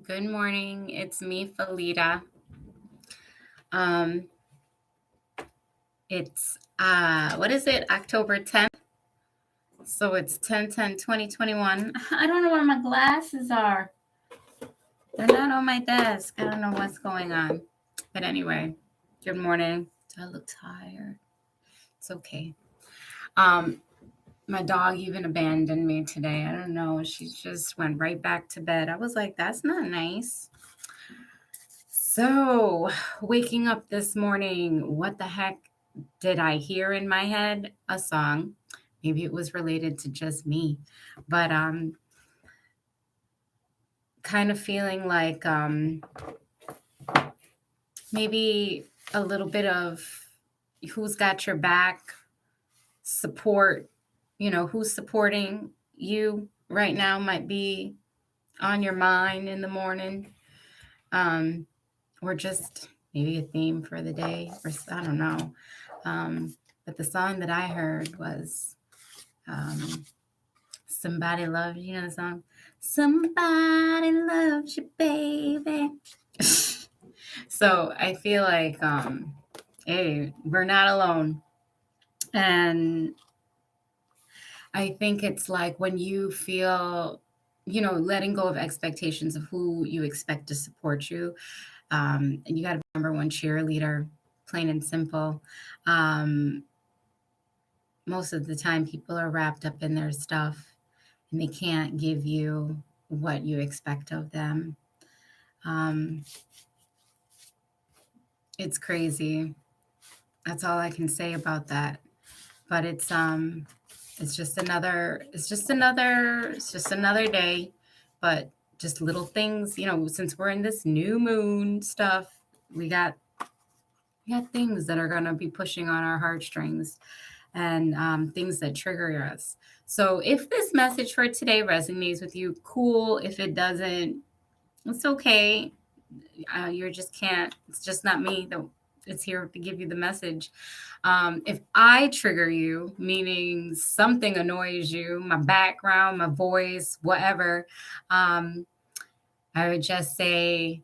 Good morning. It's me, Felita. Um, it's what is it? October 10th. So it's 10/10/2021. I don't know where my glasses are. They're not on my desk. I don't know what's going on. But anyway, good morning. Do I look tired? It's okay. Um, my dog even abandoned me today. I don't know. She just went right back to bed. I was like, that's not nice. So, waking up this morning, what the heck did I hear in my head? A song. Maybe it was related to just me, but kind of feeling like maybe a little bit of who's got your back, support, who's supporting you right now might be on your mind in the morning. Um, or just maybe a theme for the day, or I don't know. But the song that I heard was Somebody Loves You. You know the song? Somebody loves you, baby. So I feel like, hey, we're not alone. And I think it's like when you feel, letting go of expectations of who you expect to support you. And you got to be number one cheerleader, plain and simple. Um, Most of the time, people are wrapped up in their stuff and they can't give you what you expect of them. Um, it's crazy. That's all I can say about that. But it's just another day. But just little things, since we're in this new moon stuff, we got things that are gonna be pushing on our heartstrings, and things that trigger us. So if this message for today resonates with you, cool. If it doesn't, it's okay. You're just can't. It's just not me. It's here to give you the message. If I trigger you, meaning something annoys you, my background, my voice, whatever, um, I would just say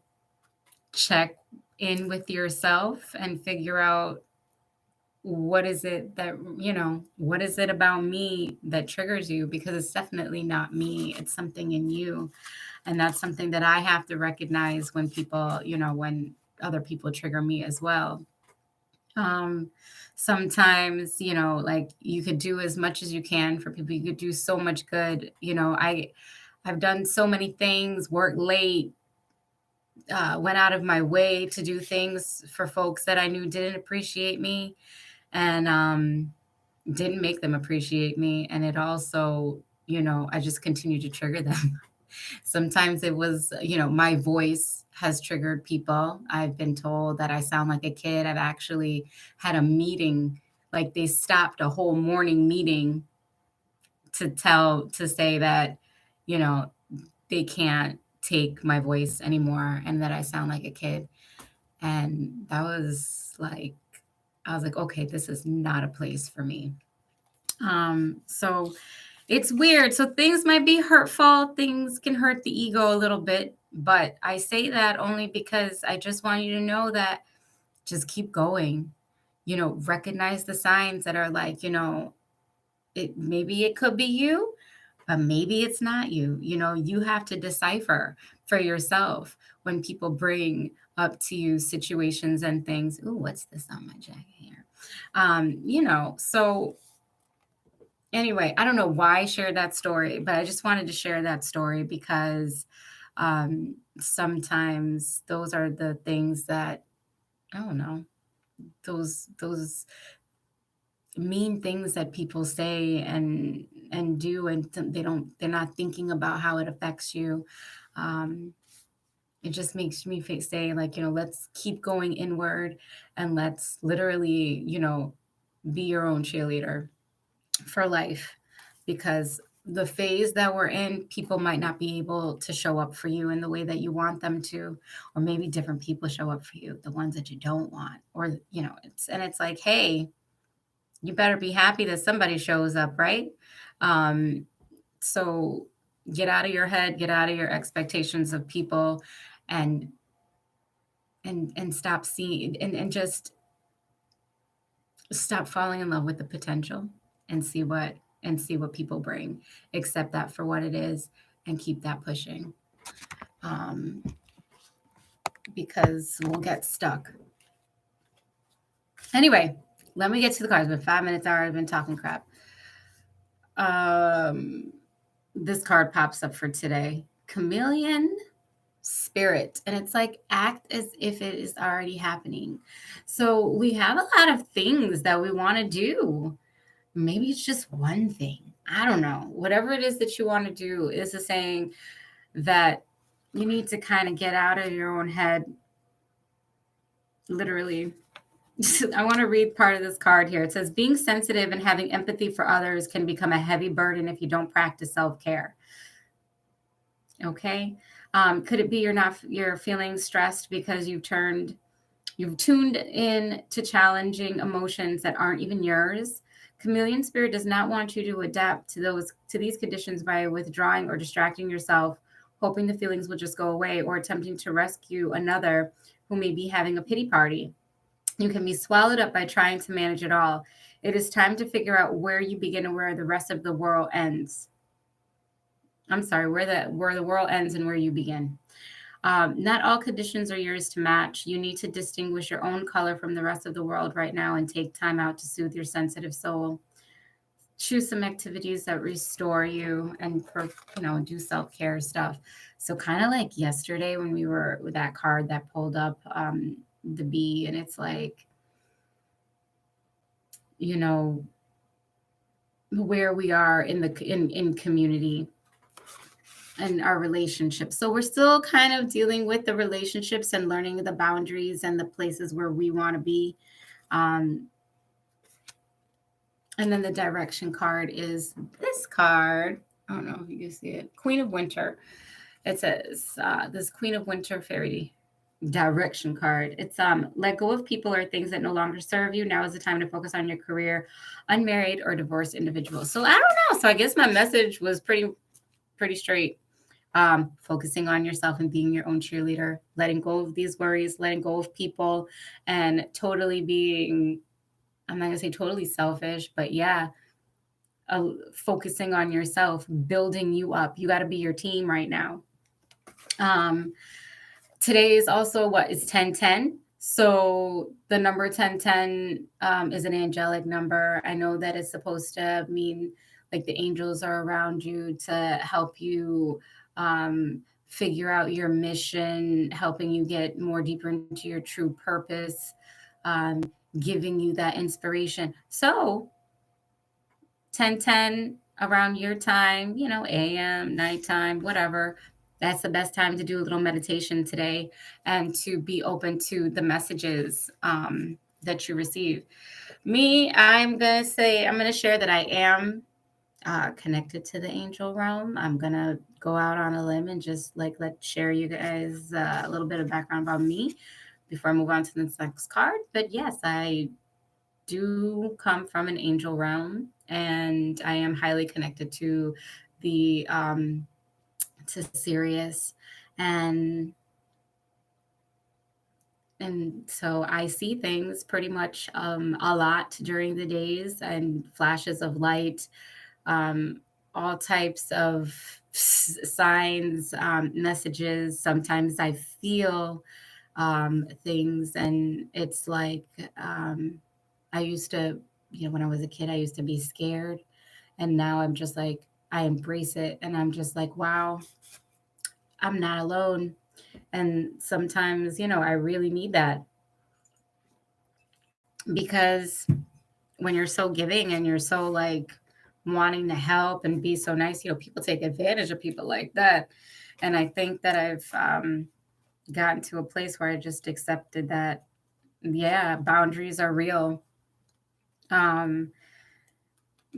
check in with yourself and figure out what is it about me that triggers you, because it's definitely not me, it's something in you. And that's something that I have to recognize when when other people trigger me as well. um Sometimes, like, you could do as much as you can for people, you could do so much good. I've done so many things, worked late, went out of my way to do things for folks that I knew didn't appreciate me, and didn't make them appreciate me. And it also, I just continue to trigger them. Sometimes it was, my voice has triggered people. I've been told that I sound like a kid. I've actually had a meeting, like they stopped a whole morning meeting to say that, you know, they can't take my voice anymore and that I sound like a kid. And that was like, I was like, okay, this is not a place for me. So it's weird. So things might be hurtful, things can hurt the ego a little bit, but I say that only because I just want you to know that just keep going. Recognize the signs that are like, it could be you, but maybe it's not you. You have to decipher for yourself when people bring up to you situations and things. Ooh, what's this on my jacket here? So anyway, I don't know why I shared that story, but I just wanted to share that story because sometimes those are the things that, I don't know, those mean things that people say and do, and they're not thinking about how it affects you. Um, it just makes me say, like, let's keep going inward, and let's literally, be your own cheerleader for life, because the phase that we're in, people might not be able to show up for you in the way that you want them to, or maybe different people show up for you, the ones that you don't want, or it's like, hey, you better be happy that somebody shows up, right? So Get out of your head, get out of your expectations of people, and stop seeing, and just stop falling in love with the potential, and see what people bring. Accept that for what it is, and keep that pushing. Um, because we'll get stuck. Anyway, let me get to the cards. It's been 5 minutes already. I've been talking crap. Um, this card pops up for today. Chameleon spirit. And it's like, act as if it is already happening. So we have a lot of things that we want to do. Maybe it's just one thing. I don't know. Whatever it is that you want to do is a saying that you need to kind of get out of your own head. Literally, I want to read part of this card here. It says, being sensitive and having empathy for others can become a heavy burden if you don't practice self-care. Okay. Could it be you're feeling stressed because you've tuned in to challenging emotions that aren't even yours? Chameleon spirit does not want you to adapt to these conditions by withdrawing or distracting yourself, hoping the feelings will just go away, or attempting to rescue another who may be having a pity party. You can be swallowed up by trying to manage it all. It is time to figure out where you begin and where the rest of the world ends. I'm sorry, where the world ends and where you begin. Not all conditions are yours to match. You need to distinguish your own color from the rest of the world right now and take time out to soothe your sensitive soul. Choose some activities that restore you, and do self-care stuff. So kind of like yesterday when we were with that card that pulled up, the bee, and it's like, you know, where we are in community and our relationships. So we're still kind of dealing with the relationships and learning the boundaries and the places where we want to be. And then the direction card is this card. I don't know if you can see it. Queen of Winter. It says, this Queen of Winter fairy direction card. It's let go of people or things that no longer serve you. Now is the time to focus on your career, unmarried or divorced individuals. So I don't know. So I guess my message was pretty straight. Focusing on yourself and being your own cheerleader, letting go of these worries, letting go of people, and totally being, I'm not gonna say totally selfish, but yeah, focusing on yourself, building you up. You got to be your team right now. Today is also what is 1010. So the number 1010 is an angelic number. I know that it's supposed to mean like the angels are around you to help you figure out your mission, helping you get more deeper into your true purpose, um, giving you that inspiration. So 1010 around your time, AM, nighttime, whatever. That's the best time to do a little meditation today and to be open to the messages that you receive. Me, I'm going to share that I am connected to the angel realm. I'm going to go out on a limb and just share you guys a little bit of background about me before I move on to the next card. But yes, I do come from an angel realm, and I am highly connected to the to Sirius, and so I see things pretty much a lot during the days, and flashes of light, um, all types of signs, messages. Sometimes I feel things, and it's like I used to, when I was a kid, I used to be scared. And now I'm just like, I embrace it. And I'm just like, wow, I'm not alone. And sometimes, I really need that, because when you're so giving and you're so like wanting to help and be so nice, people take advantage of people like that. And I think that I've gotten to a place where I just accepted that, yeah, boundaries are real. Um,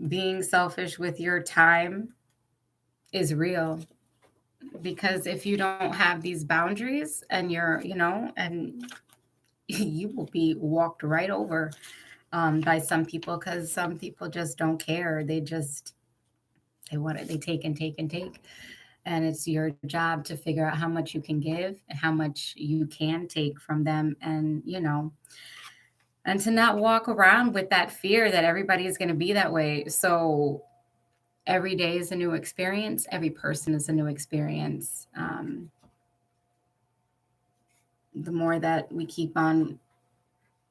being selfish with your time is real, because if you don't have these boundaries, and and you will be walked right over by some people, because some people just don't care. They just They want it, they take and take and take. And it's your job to figure out how much you can give and how much you can take from them. And, and to not walk around with that fear that everybody is going to be that way. So every day is a new experience. Every person is a new experience. The more that we keep on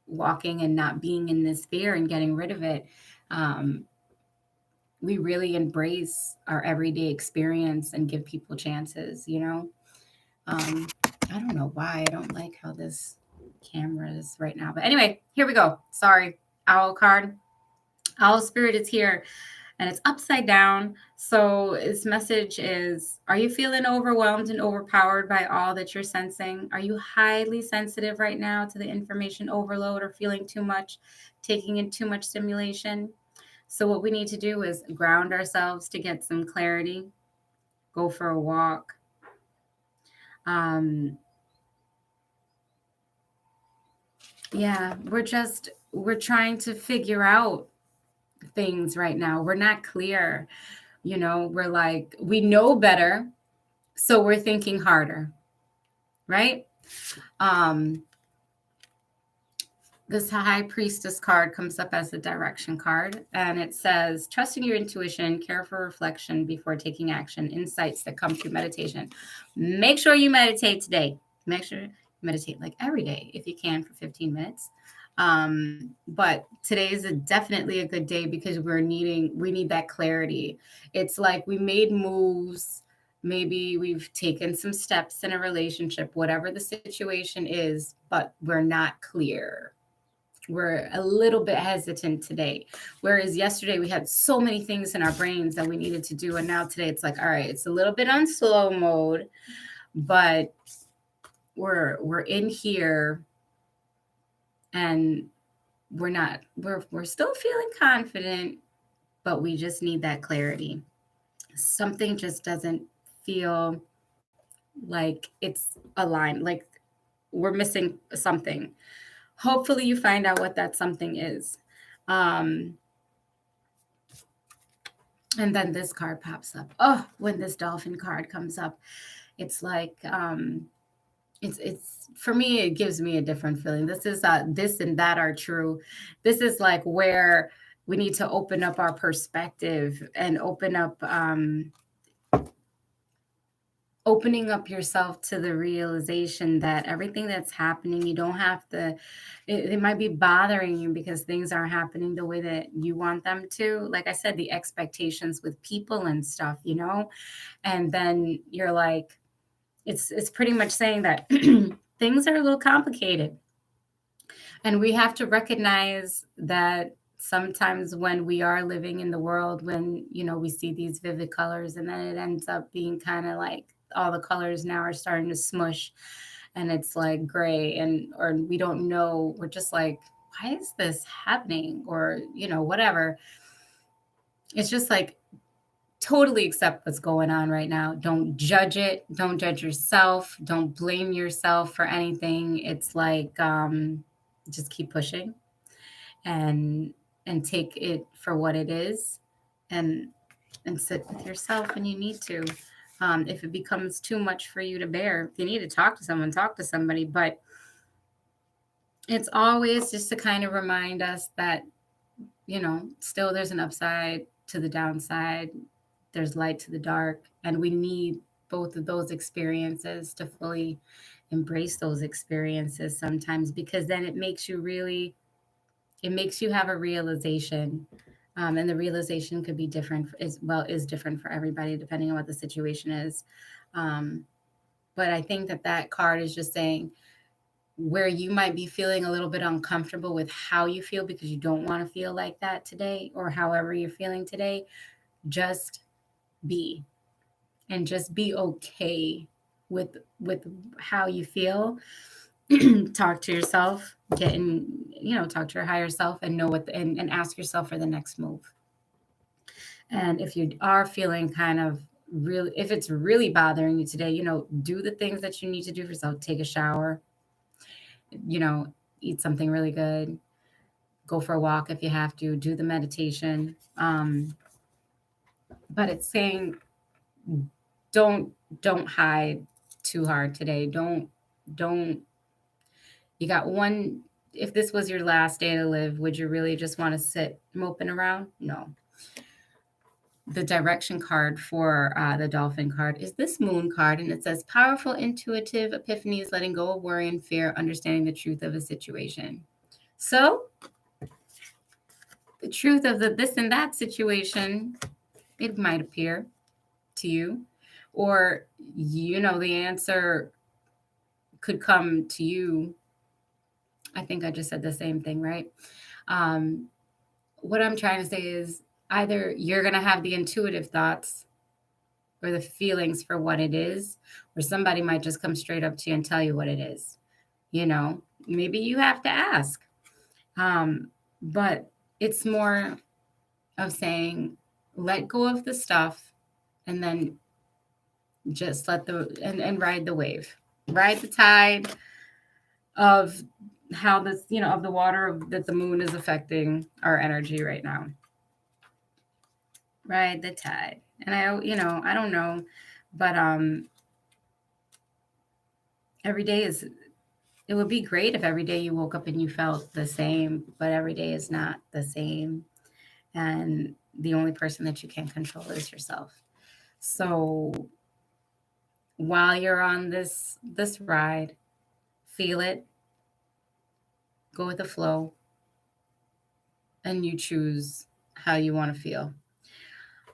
walking and not being in this fear and getting rid of it, um, we really embrace our everyday experience and give people chances. Um, I don't know why I don't like how this camera is right now. But anyway, here we go. Sorry. Owl card. Owl spirit is here and it's upside down. So its message is, are you feeling overwhelmed and overpowered by all that you're sensing? Are you highly sensitive right now to the information overload or feeling too much, taking in too much stimulation? So what we need to do is ground ourselves to get some clarity, go for a walk. Yeah, we're trying to figure out things right now. We're not clear. We're like, we know better, so we're thinking harder, right? This high priestess card comes up as a direction card, and it says, trusting your intuition, care for reflection before taking action, insights that come through meditation. Make sure you meditate today. Make sure you meditate like every day if you can for 15 minutes. But today is definitely a good day because we need that clarity. It's like we made moves. Maybe we've taken some steps in a relationship, whatever the situation is, but we're not clear. We're a little bit hesitant today. Whereas yesterday we had so many things in our brains that we needed to do. And now today it's like, all right, it's a little bit on slow mode, but we're in here and we're still feeling confident, but we just need that clarity. Something just doesn't feel like it's aligned, like we're missing something. Hopefully you find out what that something is. And then this card pops up. Oh, when this dolphin card comes up, it's like it's for me, it gives me a different feeling. This is this and that are true. This is like where we need to open up our perspective and opening up yourself to the realization that everything that's happening, you don't have to, it might be bothering you because things aren't happening the way that you want them to. Like I said, the expectations with people and stuff, and then you're like, it's pretty much saying that things are a little complicated. And we have to recognize that sometimes when we are living in the world, when, we see these vivid colors and then it ends up being kind of like all the colors now are starting to smush and it's like gray or we don't know. We're just like, why is this happening? Or, whatever. It's just like, totally accept what's going on right now. Don't judge it. Don't judge yourself. Don't blame yourself for anything. It's like, just keep pushing and take it for what it is and sit with yourself when you need to. If it becomes too much for you to bear, if you need to talk to someone, talk to somebody. But it's always just to kind of remind us that, still there's an upside to the downside. There's light to the dark. And we need both of those experiences to fully embrace those experiences sometimes, because then it makes you have a realization. And the realization could be different is different for everybody depending on what the situation is. But I think that card is just saying where you might be feeling a little bit uncomfortable with how you feel because you don't want to feel like that today, or however you're feeling today, just be, and just be okay with how you feel. Talk to yourself, talk to your higher self and know and ask yourself for the next move. And if you are feeling kind of really, if it's really bothering you today, do the things that you need to do for yourself. Take a shower, eat something really good, go for a walk if you have to, do the meditation. but it's saying don't don't hide too hard today. Don't you got one if this was your last day to live, would you really just want to sit moping around? No. The direction card for the dolphin card is this moon card, and it says powerful intuitive epiphanies, letting go of worry and fear, understanding the truth of a situation. So the truth of the this and that situation, it might appear to you, or the answer could come to you. I think I just said the same thing, right? um, what I'm trying to say is either you're going to have the intuitive thoughts or the feelings for what it is, or somebody might just come straight up to you and tell you what it is. Maybe you have to ask. But it's more of saying, let go of the stuff and then just and ride the wave, ride the tide of how of the water that the moon is affecting our energy right now. Ride the tide. And I don't know, but every day it would be great if every day you woke up and you felt the same, but every day is not the same. And the only person that you can control is yourself. So while you're on this ride, feel it, go with the flow, and you choose how you want to feel.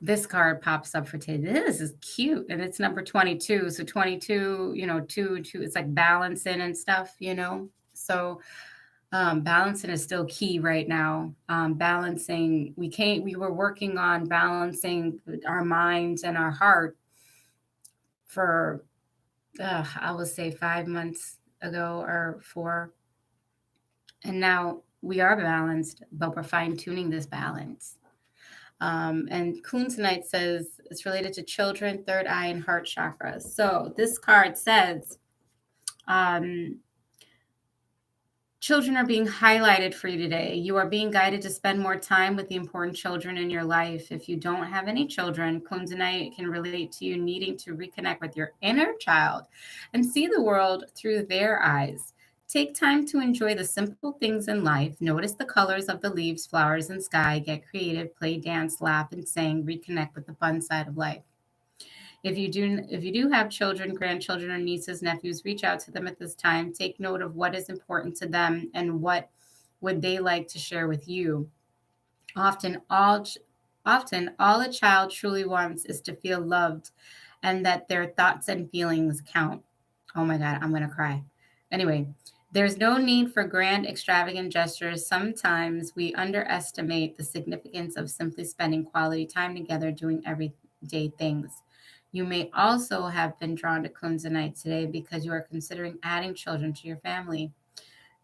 This card pops up for today. This is cute, and it's number 22. So 22, two, it's like balancing and stuff, So balancing is still key right now. Balancing, we were working on balancing our minds and our heart for, I would say 5 months ago or 4. And now we are balanced, but we're fine tuning this balance. And Kuhn tonight says it's related to children, third eye, and heart chakras. So this card says, children are being highlighted for you today. You are being guided to spend more time with the important children in your life. If you don't have any children, Kundanite can relate to you needing to reconnect with your inner child and see the world through their eyes. Take time to enjoy the simple things in life. Notice the colors of the leaves, flowers, and sky. Get creative, play, dance, laugh, and sing. Reconnect with the fun side of life. If you do have children, grandchildren, or nieces, nephews, reach out to them at this time. Take note of what is important to them and what would they like to share with you. Often all a child truly wants is to feel loved and that their thoughts and feelings count. Oh my God, I'm going to cry. Anyway, there's no need for grand, extravagant gestures. Sometimes we underestimate the significance of simply spending quality time together doing everyday things. You may also have been drawn to Kunzanite today because you are considering adding children to your family.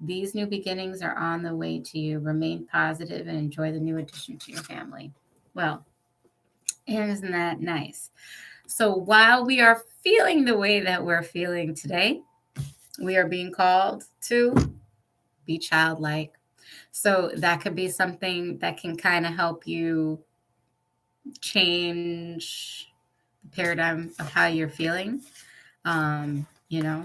These new beginnings are on the way to you. Remain positive and enjoy the new addition to your family. Well, isn't that nice? So while we are feeling the way that we're feeling today, we are being called to be childlike. So that could be something that can kind of help you change the paradigm of how you're feeling, you know,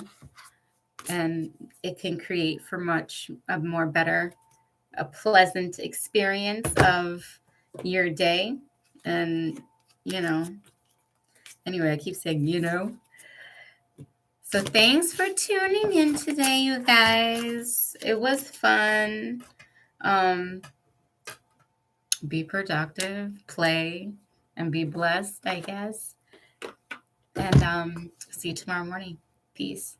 and it can create for much a more better, a pleasant experience of your day. And, anyway, I keep saying. So thanks for tuning in today, you guys. It was fun. Be productive, play, and be blessed, I guess. And see you tomorrow morning. Peace.